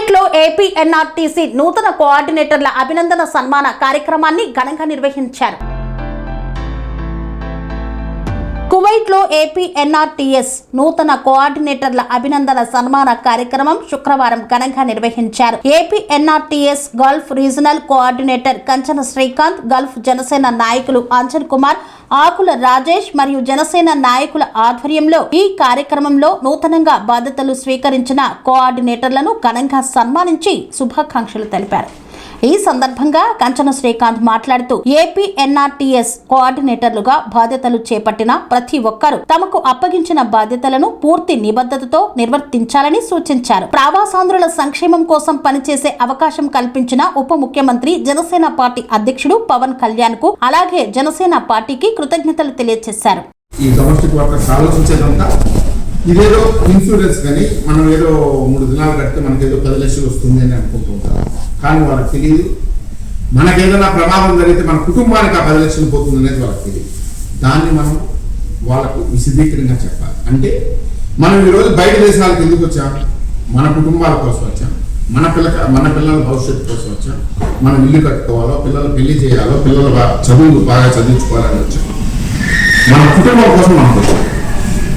కువైట్లో ఏపీ ఎన్ఆర్టీసీ నూతన కోఆర్డినేటర్ల అభినందన సన్మాన కార్యక్రమాన్ని ఘనంగా నిర్వహించారు. కువైట్లో ఏపీ ఎన్ఆర్టీఎస్ నూతన కోఆర్డినేటర్ల అభినందన సన్మాన కార్యక్రమం శుక్రవారం ఘనంగా నిర్వహించారు. AP NRTS Gulf regional coordinator Kanchana Srikanth, Gulf Janasena నాయకులు అంజన్ కుమార్, ఆకుల రాజేష్ మరియు జనసేన నాయకుల ఆధ్వర్యంలో ఈ కార్యక్రమంలో నూతనంగా బాధ్యతలు స్వీకరించిన కోఆర్డినేటర్లను ఘనంగా సన్మానించి శుభాకాంక్షలు తెలిపారు. ఈ సందర్భంగా కంచన శ్రీకాంత్ మాట్లాడుతూ ఏపీ ఎన్ఆర్టీఎస్ కోఆర్డినేటర్లుగా బాధ్యతలు చేపట్టిన ప్రతి ఒక్కరూ తమకు అప్పగించిన బాధ్యతలను పూర్తి నిబద్ధతతో నిర్వర్తించాలని సూచించారు. ప్రవాసాంధ్రుల సంక్షేమం కోసం పనిచేసే అవకాశం కల్పించిన ఉప ముఖ్యమంత్రి, జనసేన పార్టీ అధ్యక్షుడు పవన్ కళ్యాణ్ కు అలాగే జనసేన పార్టీకి కృతజ్ఞతలు తెలియజేశారు. ఇదేదో ఇన్సూరెన్స్ కానీ మనం ఏదో 3 దినాలు కడితే మనకేదో 10 లక్షలు వస్తుంది అని అనుకుంటూ ఉంటారు. కానీ వాళ్ళకి తెలియదు, మనకేదైనా ప్రమాదం జరిగితే మన కుటుంబానికి ఆ 10 లక్షలు పోతుంది అనేది వాళ్ళకి తెలియదు. దాన్ని మనం వాళ్ళకు విశదీకరంగా చెప్పాలి. అంటే మనం ఈరోజు బయట దేశాలకు ఎందుకు వచ్చాం? మన కుటుంబాల కోసం వచ్చాం, మన పిల్లల భవిష్యత్తు కోసం వచ్చాం. మనం ఇల్లు కట్టుకోవాలో, పిల్లలు పెళ్లి చేయాలో, పిల్లలు చదువులు బాగా చదివించుకోవాలని వచ్చాం. మన కుటుంబం కోసం మనం వచ్చాం.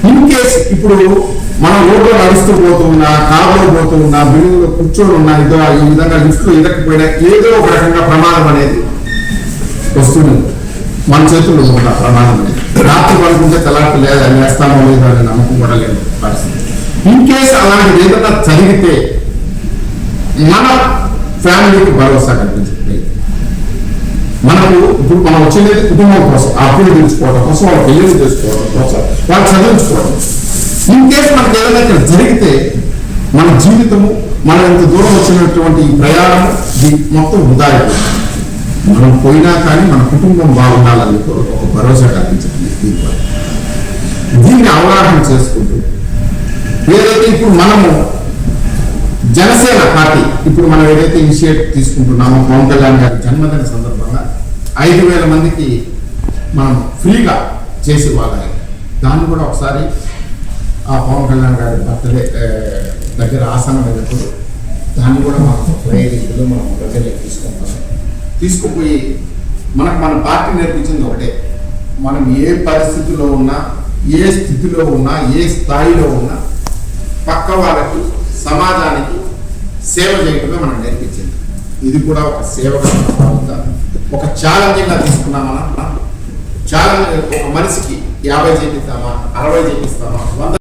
ఇన్ కేస్ ఇప్పుడు మనం రోడ్లో నడుస్తూ పోతూ ఉన్నా, కారులో పోతూ ఉన్నా, బిల్లులో కూర్చొని ఉన్నా, ఇదో ఈ విధంగా లిఫ్ట్లో ఇరకపోయినా ఏదో ఒక రకంగా ప్రమాదం అనేది వస్తుంది. మన చేతుల్లో ఉన్న ప్రమాదం అనేది రాత్రి పడుకుంటే తెల్లారి లేదా వేస్తామో లేదో అనే నమ్మకం కూడా లేదు పరిస్థితి. ఇన్ కేస్ అలాంటిది ఏదైనా జరిగితే మన ఫ్యామిలీకి భరోసా కల్పించే మనకు ఇప్పుడు మనం వచ్చినది కుటుంబం కోసం, అప్పులు తీర్చుకోవడం కోసం, వాళ్ళ పెళ్లి చేసుకోవడం కోసం, వాళ్ళు చదివించుకోవడం. ఇన్ కేసు మనకి ఏదైనా ఇక్కడ జరిగితే మన జీవితము, మనం ఎంత దూరం వచ్చినటువంటి ఈ ప్రయాణం మొత్తం వృధా అయిపోతుంది. మనం పోయినా కానీ మన కుటుంబం బాగుండాలని ఒక భరోసా కల్పించండి. దీన్ని అవగాహన చేసుకుంటూ ఏదైతే ఇప్పుడు మనము జనసేన పార్టీ ఇప్పుడు మనం ఏదైతే ఇనిషియేటివ్ తీసుకుంటున్నామో, పవన్ కళ్యాణ్ గారి జన్మదిన సందర్భంగా 5,000 మందికి మనం ఫ్రీగా చేసి ఇవ్వాలి. దాన్ని కూడా ఒకసారి ఆ పవన్ కళ్యాణ్ గారి బర్త్డే దగ్గర ఆసనం అయినప్పుడు దాన్ని కూడా మనం ప్రయోజకులు మనం ప్రజలకు తీసుకుపోయి మన పార్టీ నేర్పించింది ఒకటే, మనం ఏ పరిస్థితిలో ఉన్నా, ఏ స్థితిలో ఉన్నా, ఏ స్థాయిలో ఉన్నా పక్క వాళ్ళకి, సమాజానికి సేవ చేయటమే మనం నేర్పించింది. ఇది కూడా ఒక సేవగా ఒక ఛాలెంజింగ్గా తీసుకున్నాం. మనం ఛాలెంజ్ ఒక మనిషికి 50 చేపిస్తామా, 60 చేపిస్తామా, 100